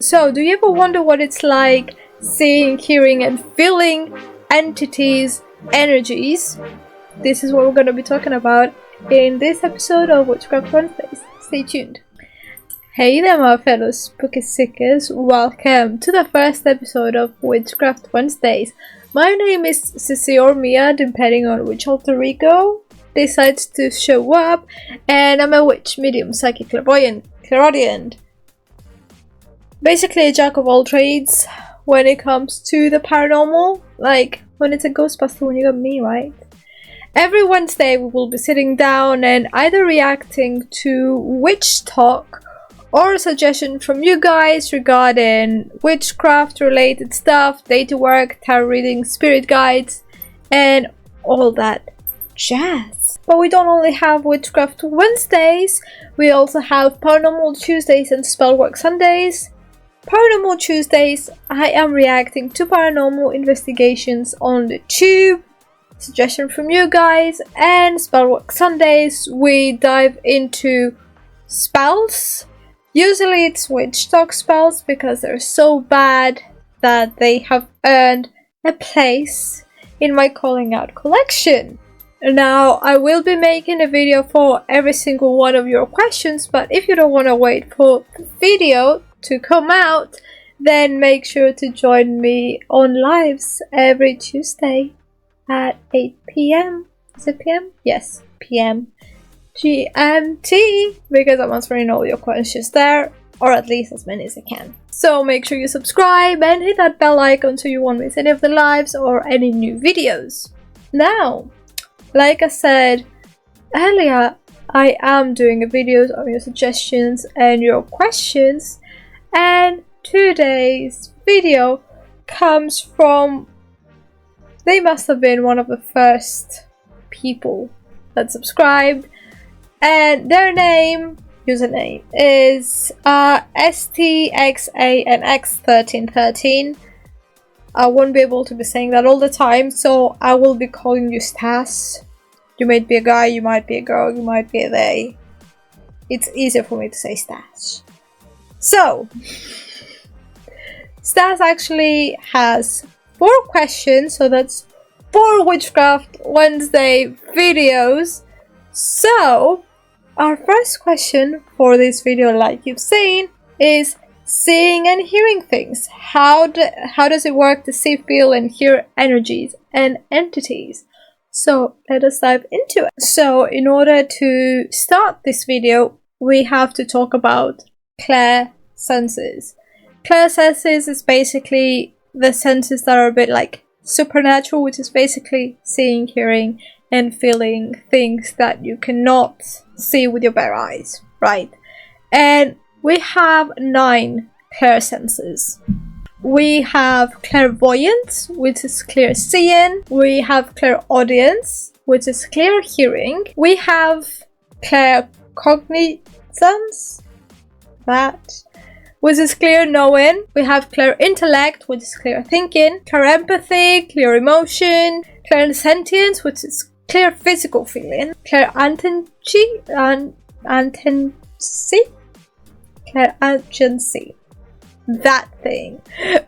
So, do you ever wonder what it's like seeing, hearing, and feeling entities, energies? This is what we're going to be talking about in this episode of Witchcraft Wednesdays. Stay tuned. Hey there, my fellow spooky seekers. Welcome to the first episode of Witchcraft Wednesdays. My name is Sissy or Mia, depending on which alter ego decides to show up, and I'm a witch, medium, psychic, clairvoyant, clairaudient. Basically a jack of all trades when it comes to the paranormal, like when it's a Ghostbuster when you got me, right? Every Wednesday we will be sitting down and either reacting to witch talk or a suggestion from you guys regarding witchcraft related stuff, data work, tarot reading, spirit guides, and all that jazz. But we don't only have Witchcraft Wednesdays, we also have Paranormal Tuesdays and Spellwork Sundays. Paranormal Tuesdays, I am reacting to paranormal investigations on the tube, suggestion from you guys, and Spellwork Sundays, we dive into spells. Usually it's witch talk spells because they're so bad that they have earned a place in my calling out collection. Now, I will be making a video for every single one of your questions, but if you don't want to wait for the video to come out, then make sure to join me on lives every Tuesday at 8 p.m. Is it p.m? Yes, p.m. GMT, because I'm answering all your questions there, or at least as many as I can. So make sure you subscribe and hit that bell icon so you won't miss any of the lives or any new videos. Now, like I said earlier, I am doing a videos on your suggestions and your questions, and today's video comes from, they must have been one of the first people that subscribed, and their username is STXANX1313. I won't be able to be saying that all the time, so I will be calling you Stas. You might be a guy, you might be a girl, you might be a they. It's easier for me to say Stas. So, Stas actually has 4 questions, so that's 4 Witchcraft Wednesday videos. So, our first question for this video, like you've seen, is seeing and hearing things. How does it work to see, feel, and hear energies and entities? So let us dive into it. So in order to start this video, we have to talk about clair senses. Clair senses is basically the senses that are a bit like supernatural, which is basically seeing, hearing, and feeling things that you cannot see with your bare eyes, right? And we have 9 clair senses. We have clairvoyance, which is clear seeing. We have clairaudience, which is clear hearing. We have claircognizance, which is clear knowing. We have clear intellect, which is clear thinking. Clear empathy, clear emotion. Clear sentience, which is clear physical feeling. Clear agency, that thing,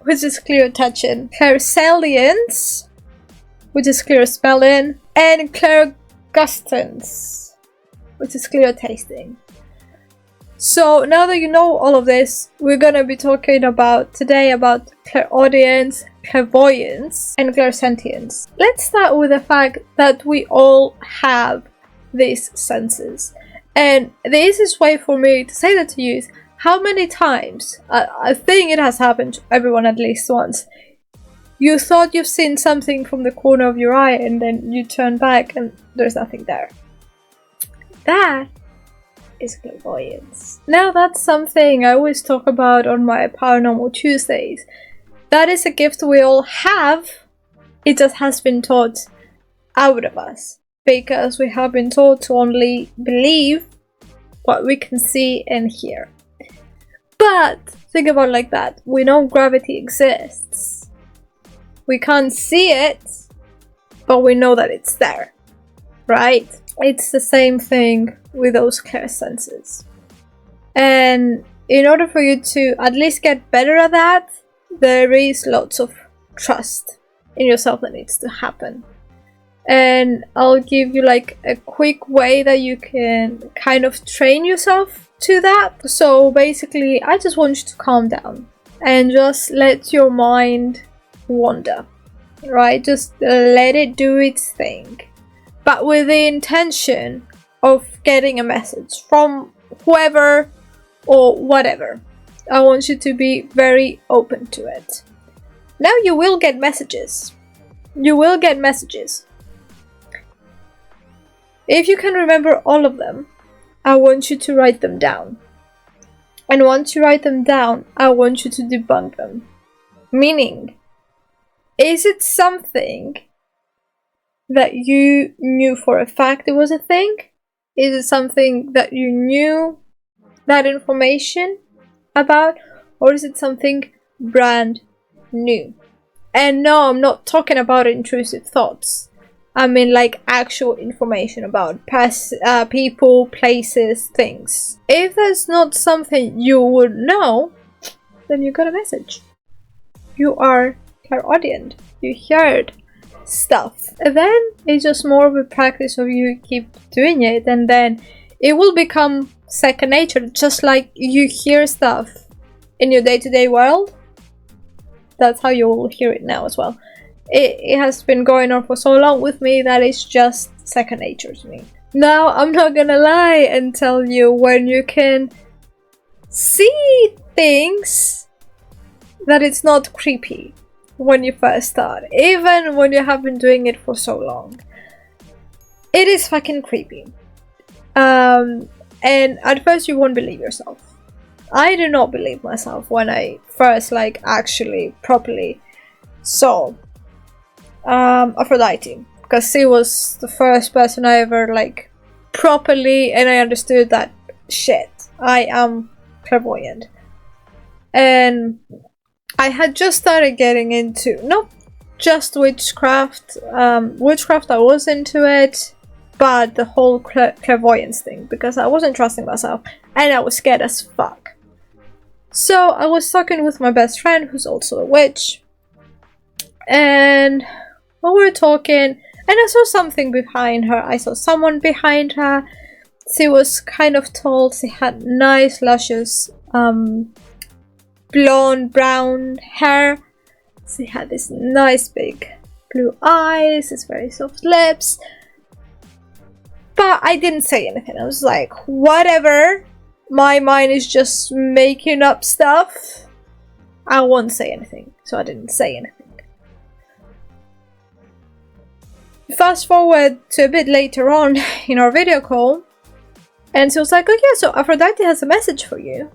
which is clear touching. Clairsalience, which is clear smelling, and clairgustance, which is clear tasting. So now that you know all of this, we're gonna be talking today about clairaudience, clairvoyance, and clairsentience. Let's start with the fact that we all have these senses. And the easiest way for me to say that to you is, how many times, I think it has happened to everyone at least once, you thought you've seen something from the corner of your eye and then you turn back and there's nothing there. That is clairvoyance. Now that's something I always talk about on my Paranormal Tuesdays. That is a gift we all have, it just has been taught out of us, because we have been taught to only believe what we can see and hear. But think about it like that. We know gravity exists. We can't see it, but we know that it's there, right? It's the same thing with those clair senses. And in order for you to at least get better at that, there is lots of trust in yourself that needs to happen. And I'll give you like a quick way that you can kind of train yourself to that. So basically, I just want you to calm down and just let your mind wander, right? Just let it do its thing, but with the intention of getting a message from whoever or whatever. I want you to be very open to it. Now you will get messages. You will get messages. If you can remember all of them, I want you to write them down. And once you write them down, I want you to debunk them. Meaning, is it something that you knew for a fact it was a thing? Is it something that you knew that information about? Or is it something brand new? And no, I'm not talking about intrusive thoughts. I mean like actual information about past people, places, things. If that's not something you would know, then you got a message. You are clairaudient. You heard stuff. And then it's just more of a practice of you keep doing it, and then it will become second nature. Just like you hear stuff in your day-to-day world, that's how you will hear it now as well. It has been going on for so long with me that it's just second nature to me. Now, I'm not gonna lie and tell you, when you can see things, that it's not creepy when you first start. Even when you have been doing it for so long. It is fucking creepy. And at first you won't believe yourself. I do not believe myself when I first actually properly saw Aphrodite, because she was the first person I ever properly, and I understood that shit, I am clairvoyant. And I had just started getting into not just witchcraft. Witchcraft, I was into it, but the whole clairvoyance thing, because I wasn't trusting myself and I was scared as fuck. So I was talking with my best friend, who's also a witch, and we were talking, and I saw something behind her. I saw someone behind her. She was kind of tall. She had nice, luscious, blonde, brown hair. She had this nice big blue eyes, these very soft lips. But I didn't say anything. I was like, whatever. My mind is just making up stuff. I won't say anything. So I didn't say anything. Fast forward to a bit later on in our video call, and she was like, oh yeah, so Aphrodite has a message for you.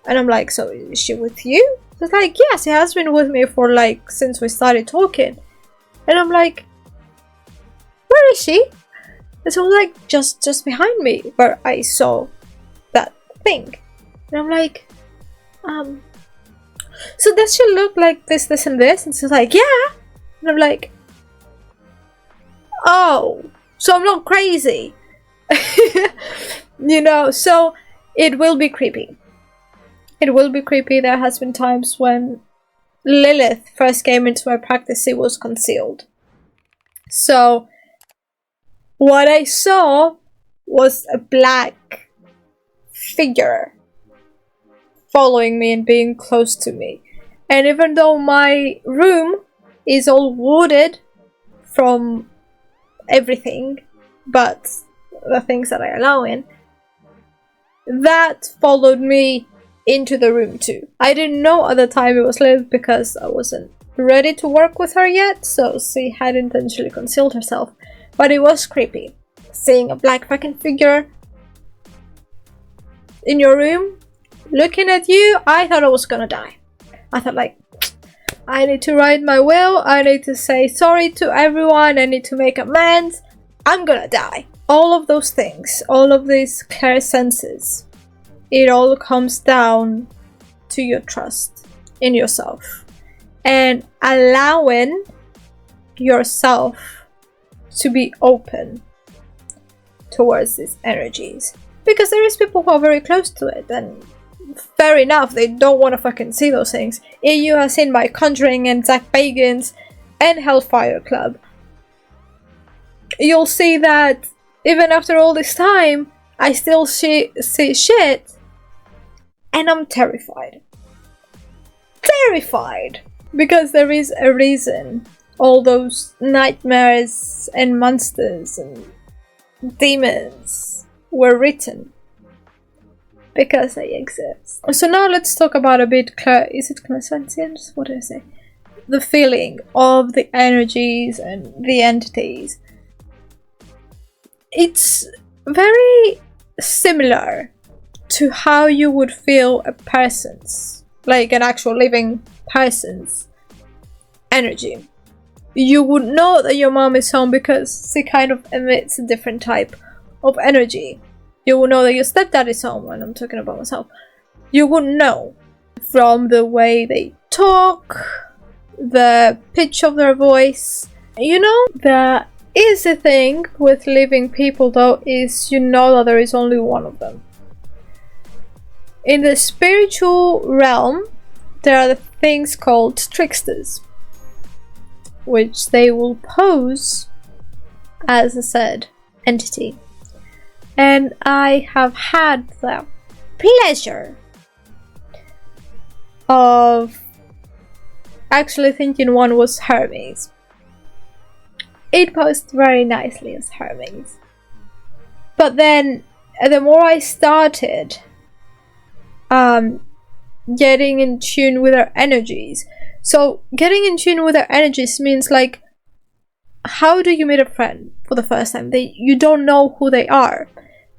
And I'm like, so is she with you? She's like, yeah, she has been with me for since we started talking. And I'm like, where is she? And so like, just behind me, where I saw that thing. And I'm like, so does she look like this, and this? And she's like, yeah. And I'm like, oh, so I'm not crazy. You know, so it will be creepy. It will be creepy. There has been times when Lilith first came into my practice, it was concealed. So what I saw was a black figure following me and being close to me. And even though my room is all wooded from everything but the things that I allow in, that followed me into the room too. I didn't know at the time it was Lilith because I wasn't ready to work with her yet, so she had intentionally concealed herself. But it was creepy. Seeing a black fucking figure in your room, looking at you, I thought I was gonna die. I thought I need to write my will, I need to say sorry to everyone, I need to make amends, I'm gonna die. All of those things, all of these clear senses, it all comes down to your trust in yourself and allowing yourself to be open towards these energies, because there is people who are very close to it and fair enough, they don't want to fucking see those things. EU has seen my Conjuring and Zach Bagans and Hellfire Club. You'll see that even after all this time, I still see shit, and I'm terrified. Terrified! Because there is a reason all those nightmares and monsters and demons were written. Because they exist. So now let's talk about a bit, is it clairsentience? What did I say? The feeling of the energies and the entities. It's very similar to how you would feel a person's, like an actual living person's energy. You would know that your mom is home because she kind of emits a different type of energy. You will know that your stepdad is home, when I'm talking about myself. You would know from the way they talk, the pitch of their voice. You know, the easy thing with living people though is you know that there is only one of them. In the spiritual realm, there are the things called tricksters, which they will pose as a said entity. And I have had the pleasure of actually thinking one was Hermes. It posed very nicely as Hermes. But then, the more I started getting in tune with their energies. So, getting in tune with their energies means like, how do you meet a friend for the first time? You don't know who they are.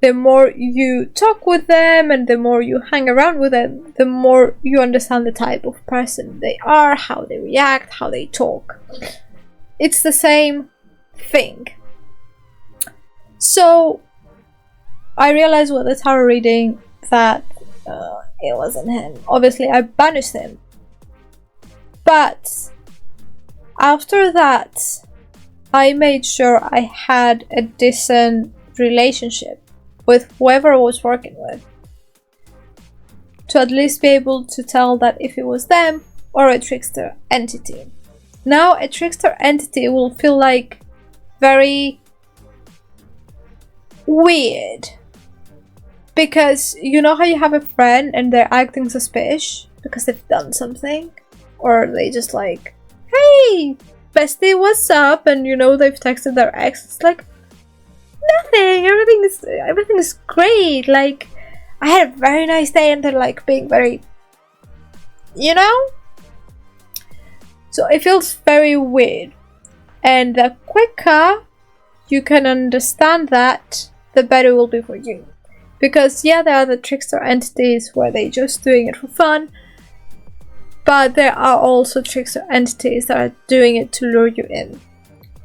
The more you talk with them and the more you hang around with them, the more you understand the type of person they are, how they react, how they talk. It's the same thing. So I realized with the tarot reading that it wasn't him. Obviously I banished him. But after that, I made sure I had a decent relationship with whoever I was working with, to at least be able to tell that if it was them or a trickster entity. Now a trickster entity will feel like very weird, because you know how you have a friend and they're acting suspicious because they've done something, or they just like, hey bestie, what's up, and you know they've texted their ex. It's like, nothing, everything is great, like I had a very nice day, and they're like being very, you know? So it feels very weird, and the quicker you can understand that, the better it will be for you. Because yeah, there are the trickster entities where they're just doing it for fun, but there are also trickster entities that are doing it to lure you in.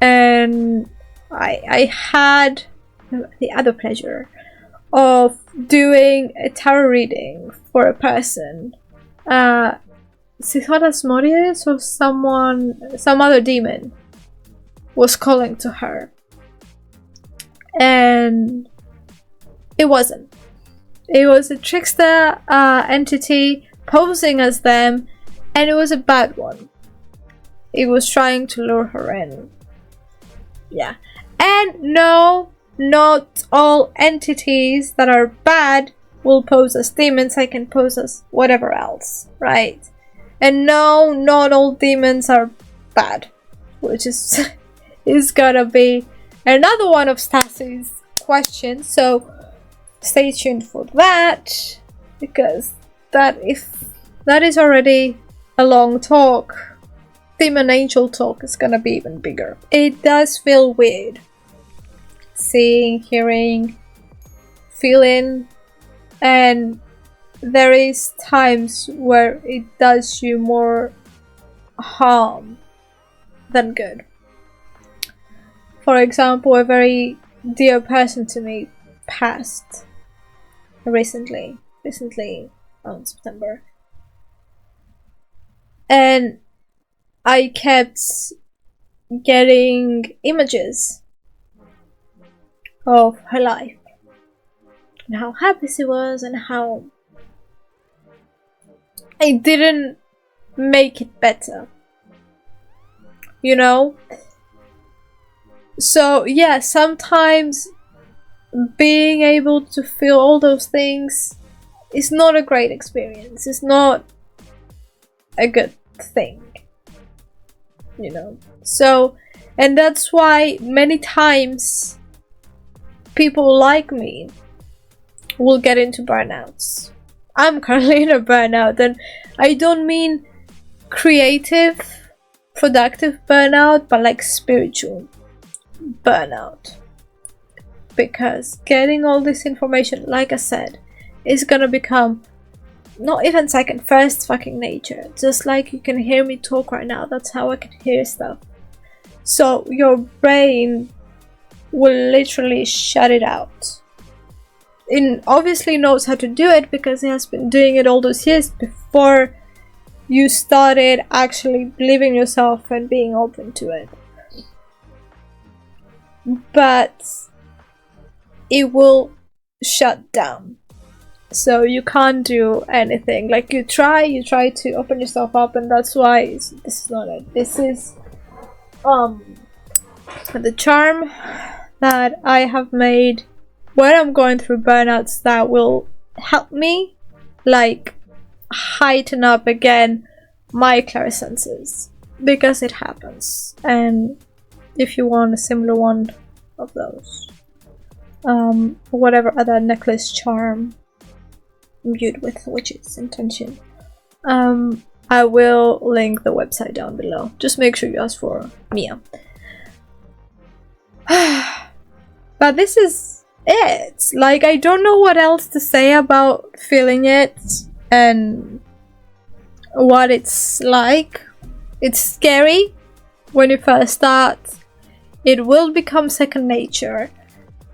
And I had the other pleasure of doing a tarot reading for a person. Asmodeus or some other demon was calling to her. And it wasn't. It was a trickster entity posing as them, and it was a bad one. It was trying to lure her in. Yeah. And no, not all entities that are bad will pose as demons. They can pose as whatever else, right? And no, not all demons are bad, which is gonna be another one of Stacy's questions. So stay tuned for that, because that is already a long talk. Demon angel talk is gonna be even bigger. It does feel weird. Seeing, hearing, feeling, and there is times where it does you more harm than good. For example, a very dear person to me passed recently around September, and I kept getting images of her life and how happy she was and how it didn't make it better, you know? So yeah, sometimes being able to feel all those things is not a great experience. It's not a good thing, you know? So, and that's why many times people like me will get into burnouts. I'm currently in a burnout, and I don't mean creative, productive burnout, but like spiritual burnout. Because getting all this information, like I said, is gonna become not even second, first fucking nature. Just like you can hear me talk right now, that's how I can hear stuff. So your brain will literally shut it out. It obviously knows how to do it because it has been doing it all those years before you started actually believing yourself and being open to it. But it will shut down. So you can't do anything. Like you try to open yourself up, and that's why this is not it. This is the charm that I have made when I'm going through burnouts that will help me like heighten up again my clairsenses, because it happens. And if you want a similar one of those, whatever other necklace charm imbued with witch's intention, I will link the website down below. Just make sure you ask for Mia. But this is it. Like, I don't know what else to say about feeling it and what it's like. It's scary when you first start. It will become second nature.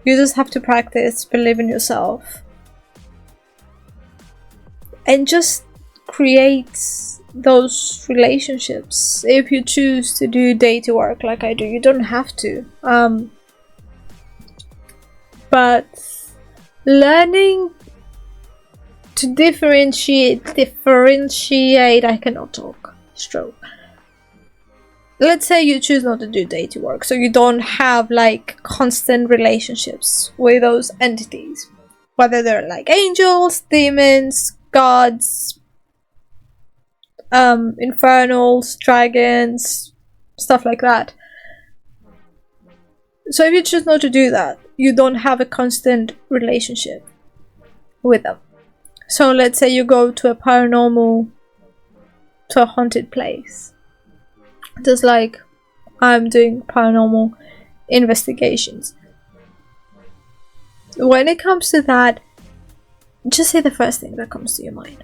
You just have to practice, believe in yourself, and just create those relationships. If you choose to do deity work like I do, you don't have to. But learning to differentiate, I cannot talk, stroke. Let's say you choose not to do deity work, so you don't have like constant relationships with those entities, whether they're like angels, demons, gods, infernals, dragons, stuff like that. So if you choose not to do that, you don't have a constant relationship with them. So let's say you go to a paranormal, to a haunted place, just like I'm doing paranormal investigations. When it comes to that, just say the first thing that comes to your mind.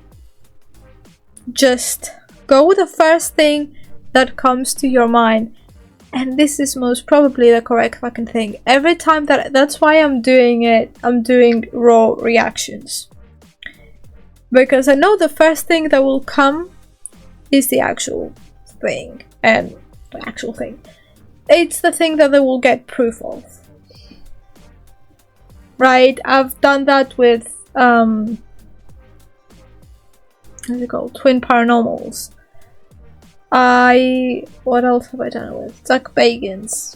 Just go with the first thing that comes to your mind. And this is most probably the correct fucking thing. Every time that's why I'm doing it, I'm doing raw reactions. Because I know the first thing that will come is the actual thing. And the actual thing. It's the thing that they will get proof of. Right? I've done that with what's it called? Twin paranormals. What else have I done it with? Zach Bagans.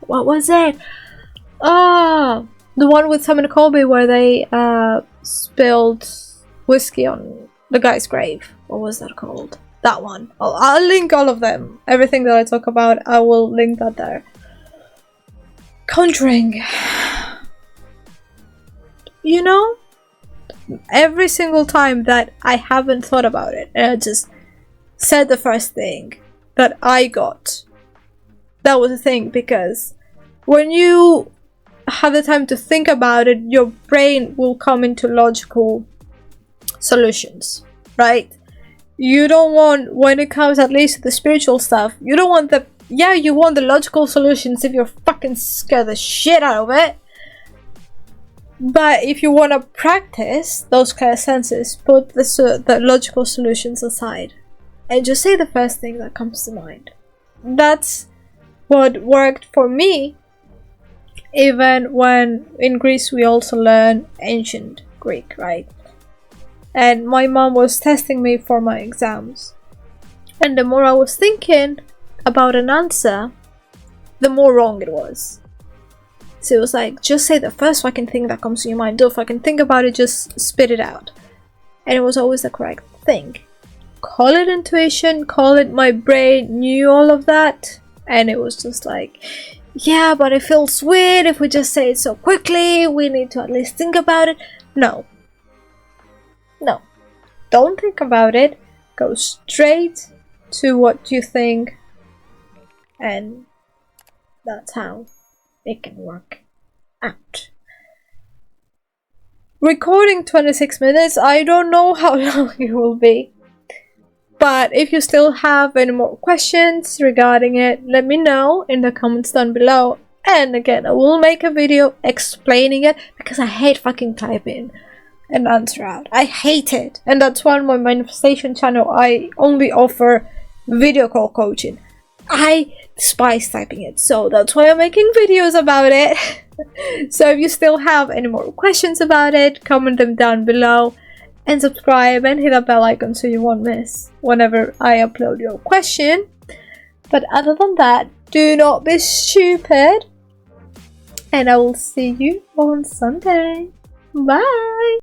What was it? The one with Sam and Colby where they spilled whiskey on the guy's grave. What was that called? That one. I'll link all of them. Everything that I talk about, I will link that there. Conjuring. You know? Every single time that I haven't thought about it, and I just said the first thing that I got, that was the thing. Because when you have the time to think about it, your brain will come into logical solutions, right? You don't want, when it comes at least to the spiritual stuff, you don't want the, yeah, you want the logical solutions if you're fucking scared the shit out of it. But if you want to practice those clairsenses, put the logical solutions aside and just say the first thing that comes to mind. That's what worked for me, even when in Greece we also learn ancient Greek, right? And my mom was testing me for my exams. And the more I was thinking about an answer, the more wrong it was. So it was like, just say the first fucking thing that comes to your mind. Don't fucking think about it, just spit it out. And it was always the correct thing. Call it intuition, call it my brain knew all of that. And it was just like, yeah, but it feels weird if we just say it so quickly. We need to at least think about it. No. No. Don't think about it. Go straight to what you think. And that's how it can work out. Recording 26 minutes. I don't know how long it will be. But if you still have any more questions regarding it, let me know in the comments down below. And again, I will make a video explaining it because I hate fucking typing an answer out. I hate it. And that's why on my manifestation channel, I only offer video call coaching. I despise typing it. So that's why I'm making videos about it. So if you still have any more questions about it, comment them down below. And subscribe and hit that bell icon so you won't miss whenever I upload your question. But other than that, do not be stupid. And I will see you on Sunday. Bye!